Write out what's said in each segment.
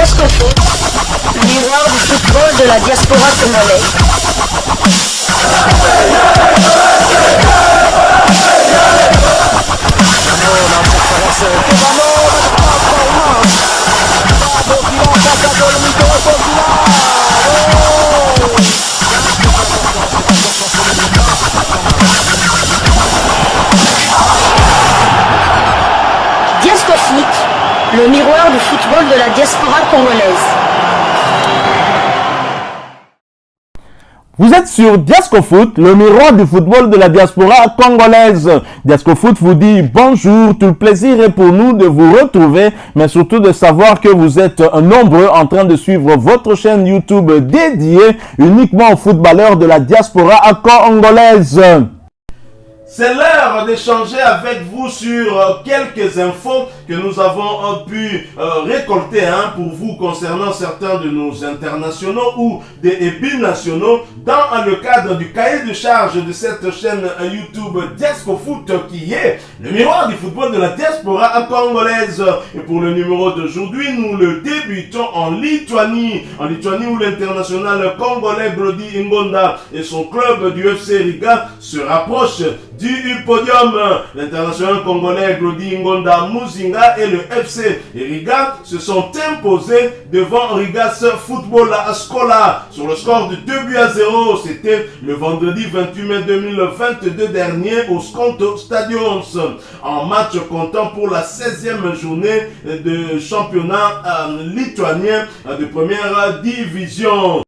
Diasco Foot, miroir du football de la diaspora congolaise. Diasco Foot, le miroir du football de la diaspora congolaise. Vous êtes sur Diasco Foot, le miroir du football de la diaspora congolaise. Diasco Foot vous dit bonjour, tout le plaisir est pour nous de vous retrouver, mais surtout de savoir que vous êtes nombreux en train de suivre votre chaîne YouTube dédiée uniquement aux footballeurs de la diaspora congolaise. C'est l'heure d'échanger avec vous sur quelques infos que nous avons pu récolter pour vous concernant certains de nos internationaux ou des binationaux dans le cadre du cahier de charge de cette chaîne YouTube Diasco Foot qui est le miroir du football de la diaspora congolaise. Et pour le numéro d'aujourd'hui, nous le débutons en Lituanie où l'international congolais Glody Ngonda et son club du FC Riga se rapprochent du podium. L'international congolais Glody Ngonda Muzinga et le FC Riga se sont imposés devant Rigas Football Scola sur le score de 2-0. C'était le vendredi 28 mai 2022 dernier au Skonto Stadions, en match comptant pour la 16e journée de championnat lituanien de première division.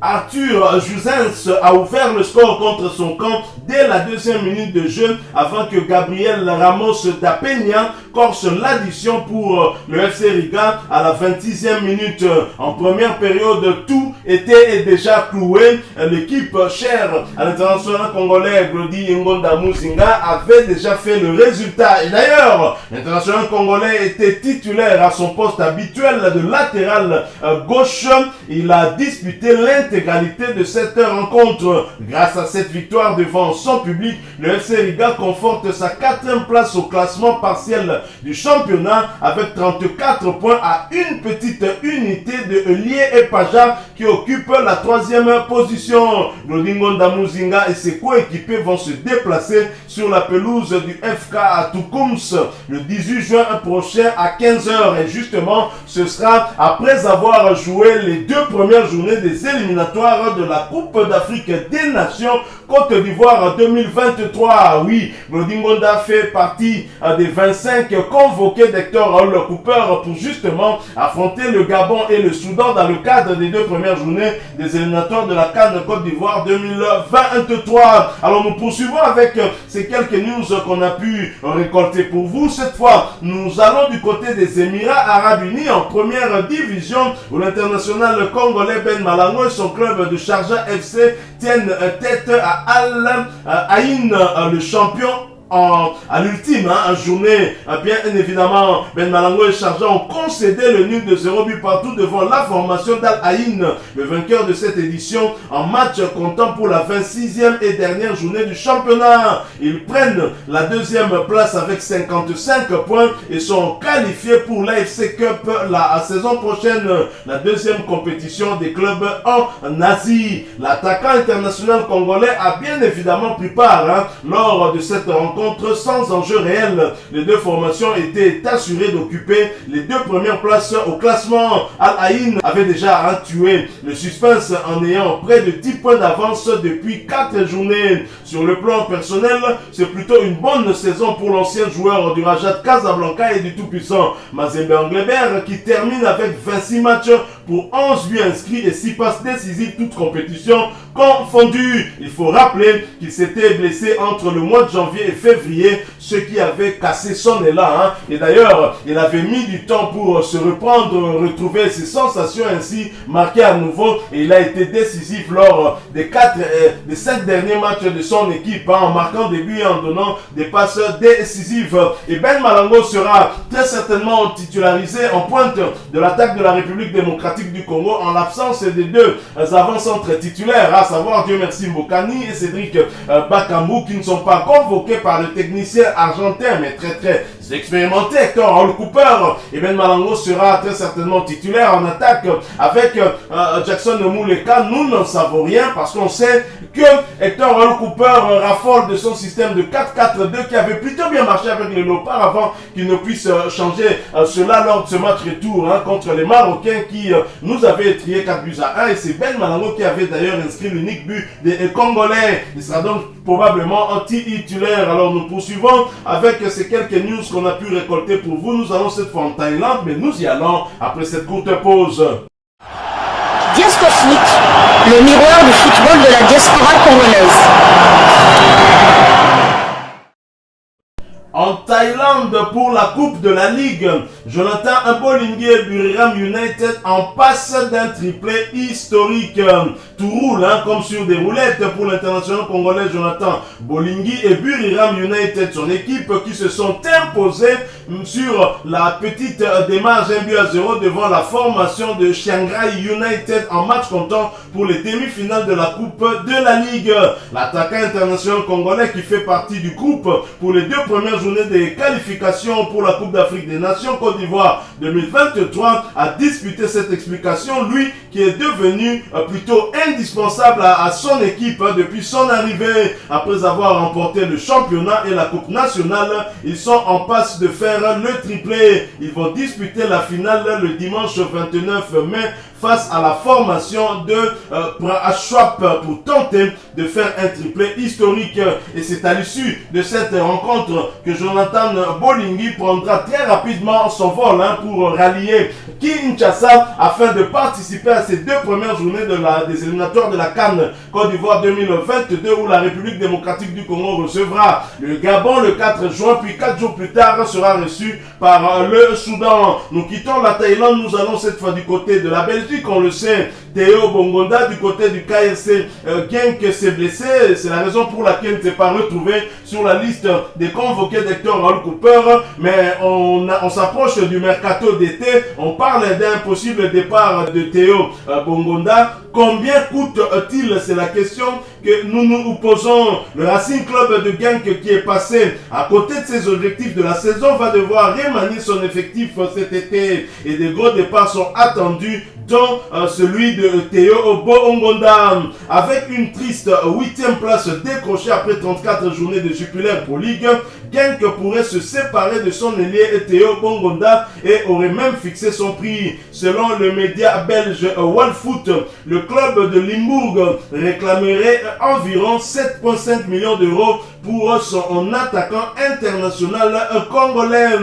Arthur Jusens a ouvert le score contre son camp dès la 2e minute de jeu avant que Gabriel Ramos da Peña corse l'addition pour le FC Riga à la 26e minute. En première période, tout était déjà cloué. L'équipe chère à l'international congolais Glody Ngonda Muzinga avait déjà fait le résultat. Et d'ailleurs, l'international congolais était titulaire à son poste habituel de latéral gauche. Il a disputé l'intégralité de cette rencontre. Grâce à cette victoire devant son public, le FC Riga conforte sa 4e place au classement partiel du championnat avec 34 points à une petite unité de Lié et Paja qui occupe la 3e position. Glody Ngonda Muzinga et ses coéquipiers vont se déplacer sur la pelouse du FK à Tukums le 18 juin prochain à 15h. Et justement, ce sera après avoir joué les 2 premières journées des éliminatoires de la Coupe d'Afrique des Nations Côte d'Ivoire 2023. Oui, Glody Ngonda fait partie des 25 convoqués d'Hector Raoul Cooper pour justement affronter le Gabon et le Soudan dans le cadre des 2 premières journées des éliminatoires de la CAN Côte d'Ivoire 2023. Alors nous poursuivons avec ces quelques news qu'on a pu récolter pour vous. Cette fois, nous allons du côté des Émirats Arabes Unis en première division où l'international congolais Ben Malango et son club de Sharjah FC tiennent tête à Al Ain, le champion à l'ultime journée. Bien évidemment, Ben Malango et Sharjah ont concédé le nul de 0 but partout devant la formation d'Al Ain, le vainqueur de cette édition en match comptant pour la 26e et dernière journée du championnat. Ils prennent la 2e place avec 55 points et sont qualifiés pour l'AFC Cup la saison prochaine, la 2e compétition des clubs en Asie. L'attaquant international congolais a bien évidemment pris part lors de cette rencontre sans enjeu réel. Les 2 formations étaient assurées d'occuper les 2 premières places au classement. Al Ain avait déjà tué le suspense en ayant près de 10 points d'avance depuis 4 journées. Sur le plan personnel, c'est plutôt une bonne saison pour l'ancien joueur du Raja Casablanca et du tout-puissant Mazembe Englebert qui termine avec 26 matchs pour 11 buts inscrits et 6 passes décisives, toutes compétitions confondues. Il faut rappeler qu'il s'était blessé entre le mois de janvier et février, ce qui avait cassé son élan. Et d'ailleurs, il avait mis du temps pour se reprendre, retrouver ses sensations, ainsi marquer à nouveau. Et il a été décisif lors des 5 derniers matchs de son équipe, en marquant des buts et en donnant des passes décisives. Et Ben Malango sera très certainement titularisé en pointe de l'attaque de la République démocratique démocratique du Congo en l'absence des deux avant-centres titulaires, à savoir Dieu merci Mbokani et Cédric Bakambu, qui ne sont pas convoqués par le technicien argentin, mais très expérimenté Hector Raoul Cooper. Et Ben Malango sera très certainement titulaire en attaque avec Jackson Mouleka. Nous n'en savons rien parce qu'on sait que Hector Raoul Cooper raffole de son système de 4-4-2 qui avait plutôt bien marché avec les Léopards avant qu'il ne puisse changer cela lors de ce match retour contre les Marocains qui nous avaient étrié 4-1. Et c'est Ben Malango qui avait d'ailleurs inscrit l'unique but des Congolais. Il sera donc probablement anti-titulaire. Alors nous poursuivons avec ces quelques news qu'on a pu récolter pour vous. Nous allons cette fois en Thaïlande, mais nous y allons après cette courte pause. Diasco Foot, le miroir du football de la diaspora congolaise. En Thaïlande, pour la Coupe de la Ligue, Jonathan Mbolingui et Buriram United en passe d'un triplé historique. Tout roule comme sur des roulettes pour l'international congolais Jonathan Mbolingui et Buriram United, son équipe qui se sont imposés sur la petite démarche 1-0 devant la formation de Chiang Rai United en match comptant pour les demi-finales de la Coupe de la Ligue. L'attaquant international congolais qui fait partie du groupe pour les 2 premières journées des qualifications pour la Coupe d'Afrique des Nations Côte d'Ivoire 2023 a disputé cette explication, lui qui est devenu plutôt indispensable à son équipe depuis son arrivée. Après avoir remporté le championnat et la Coupe nationale, ils sont en passe de faire le triplé. Ils vont disputer la finale le dimanche 29 mai face à la formation de Prachuap pour tenter de faire un triplé historique. Et c'est à l'issue de cette rencontre que Jonathan Mbolingui prendra très rapidement son vol pour rallier Kinshasa afin de participer à ces 2 premières journées des éliminatoires de la CAN Côte d'Ivoire 2022 où la République démocratique du Congo recevra le Gabon le 4 juin, puis 4 jours plus tard sera reçu par le Soudan. Nous quittons la Thaïlande, nous allons cette fois du côté de la Belgique. On le sait, Théo Bongonda du côté du KRC Genk s'est blessé. C'est la raison pour laquelle il ne s'est pas retrouvé sur la liste des convoqués d'Hector Raoul Cooper. Mais on s'approche du mercato d'été. On parle d'un possible départ de Théo Bongonda. Combien coûte-t-il? C'est la question que nous nous posons. Le Racing Club de Genk qui est passé à côté de ses objectifs de la saison va devoir remanier son effectif cet été. Et des gros départs sont attendus, dont celui de Théo Bongonda. Avec une triste 8e place décrochée après 34 journées de Jupiler Pro League, Genk pourrait se séparer de son ailier Théo Bongonda et aurait même fixé son prix. Selon le média belge Wallfoot, le club de Limbourg réclamerait environ 7,5 millions d'euros pour son attaquant international congolais.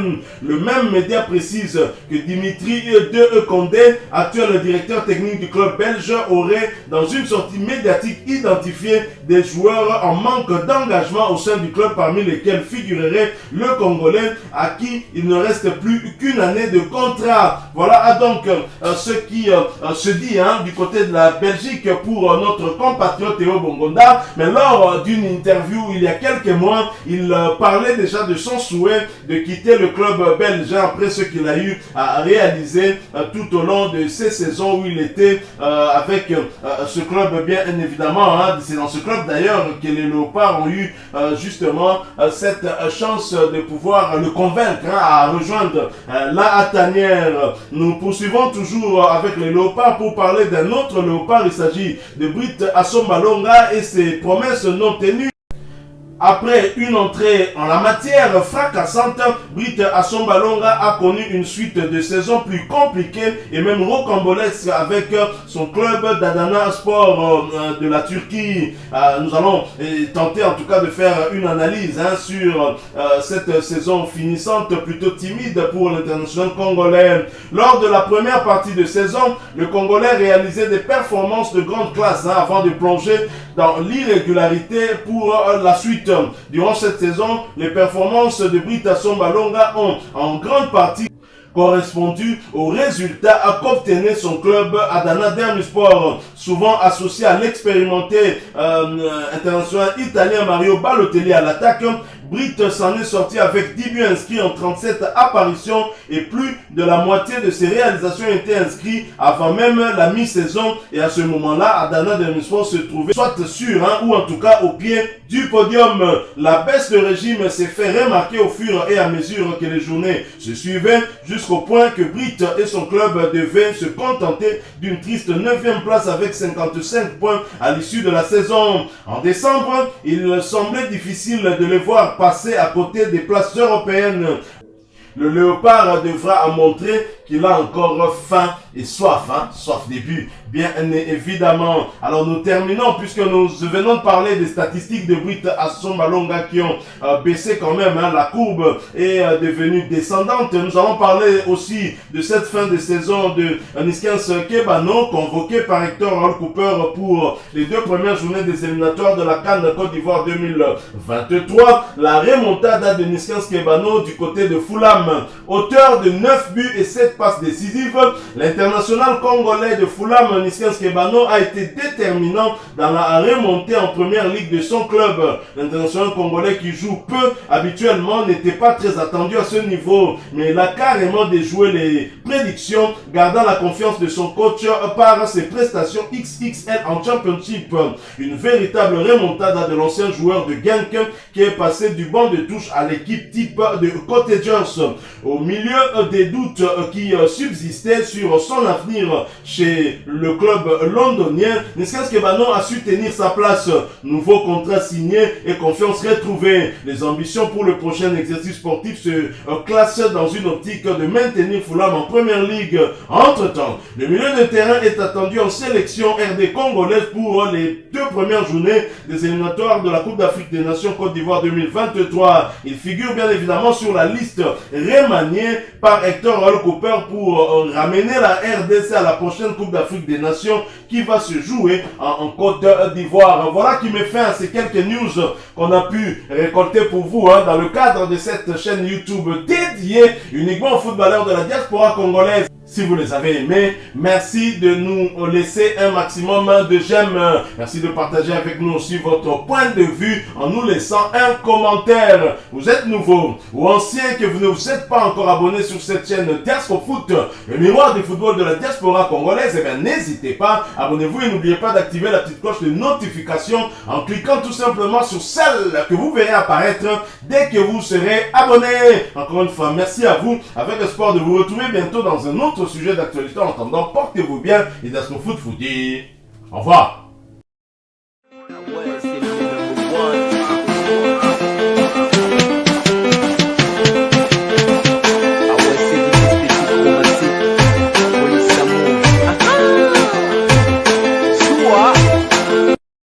Le même média précise que Dimitri De Condé, actuel directeur technique du club belge, aurait dans une sortie médiatique identifié des joueurs en manque d'engagement au sein du club, parmi lesquels figurerait le Congolais à qui il ne reste plus qu'une année de contrat. Voilà donc ce qui se dit du côté de la Belgique pour notre compatriote Théo Bongonda. Mais lors d'une interview il y a quelques mois, il parlait déjà de son souhait de quitter le club belge après ce qu'il a eu à réaliser tout au long de ces saisons où il était avec ce club, bien évidemment. C'est dans ce club d'ailleurs que les Léopards ont eu justement cette chance de pouvoir le convaincre à rejoindre la tanière. Nous poursuivons toujours avec les Léopards pour parler d'un autre Léopard. Il s'agit de Britt Assombalonga et ses promesses non tenues. Après une entrée en la matière fracassante, Britt Assombalonga a connu une suite de saisons plus compliquées et même rocambolesques avec son club d'Adana Sport de la Turquie. Nous allons tenter en tout cas de faire une analyse sur cette saison finissante plutôt timide pour l'international congolais. Lors de la première partie de saison, le Congolais réalisait des performances de grande classe avant de plonger dans l'irrégularité pour la suite. Durant cette saison, les performances de Britt Assombalonga ont en grande partie correspondu aux résultats qu'obtenait son club Adana Demirspor, souvent associé à l'expérimenté international italien Mario Balotelli à l'attaque. Brit s'en est sorti avec 10 buts inscrits en 37 apparitions et plus de la moitié de ses réalisations étaient inscrites avant même la mi-saison. Et à ce moment-là, Adana Demirspor se trouvait soit sûr ou en tout cas au pied du podium. La baisse de régime s'est fait remarquer au fur et à mesure que les journées se suivaient, jusqu'au point que Brit et son club devaient se contenter d'une triste 9e place avec 55 points à l'issue de la saison. En décembre, il semblait difficile de les voir passer à côté des places européennes. Le Léopard devra montrer qu'il a encore faim et soif, soif des buts, bien évidemment. Alors nous terminons, puisque nous venons de parler des statistiques de Brit Asson Malonga qui ont baissé quand même, la courbe est devenue descendante. Nous allons parler aussi de cette fin de saison de Niskens Kebano, convoqué par Hector Raoul Cooper pour les 2 premières journées des éliminatoires de la CAN Côte d'Ivoire 2023. La remontada de Niskens Kebano du côté de Fulham. Auteur de 9 buts et 7 passes décisives, l'international congolais de Fulham, Niskens Kebano, a été déterminant dans la remontée en première ligue de son club. L'international congolais qui joue peu habituellement n'était pas très attendu à ce niveau, mais il a carrément déjoué les prédictions, gardant la confiance de son coach par ses prestations XXL en Championship. Une véritable remontada de l'ancien joueur de Genk qui est passé du banc de touche à l'équipe type de Cottagers. Au milieu des doutes qui subsistaient sur son avenir chez le club londonien, Niskens Kebano a su tenir sa place. Nouveau contrat signé et confiance retrouvée. Les ambitions pour le prochain exercice sportif se classent dans une optique de maintenir Fulham en première ligue. Entre-temps, le milieu de terrain est attendu en sélection RD congolaise pour les 2 premières journées des éliminatoires de la Coupe d'Afrique des Nations Côte d'Ivoire 2023. Il figure bien évidemment sur la liste remanié par Hector Raoul Cooper pour ramener la RDC à la prochaine Coupe d'Afrique des Nations qui va se jouer en Côte d'Ivoire. Voilà qui met fin à ces quelques news qu'on a pu récolter pour vous dans le cadre de cette chaîne YouTube dédiée uniquement aux footballeurs de la diaspora congolaise. Si vous les avez aimés, merci de nous laisser un maximum de j'aime. Merci de partager avec nous aussi votre point de vue en nous laissant un commentaire. Vous êtes nouveau ou ancien que vous ne vous êtes pas encore abonné sur cette chaîne Diaspora Foot, le miroir du football de la diaspora congolaise, eh bien n'hésitez pas, abonnez-vous et n'oubliez pas d'activer la petite cloche de notification en cliquant tout simplement sur celle que vous verrez apparaître dès que vous serez abonné. Encore une fois, merci à vous, avec l'espoir de vous retrouver bientôt dans un autre sujet d'actualité. En attendant, portez-vous bien et Diaspora Foot vous dit au revoir.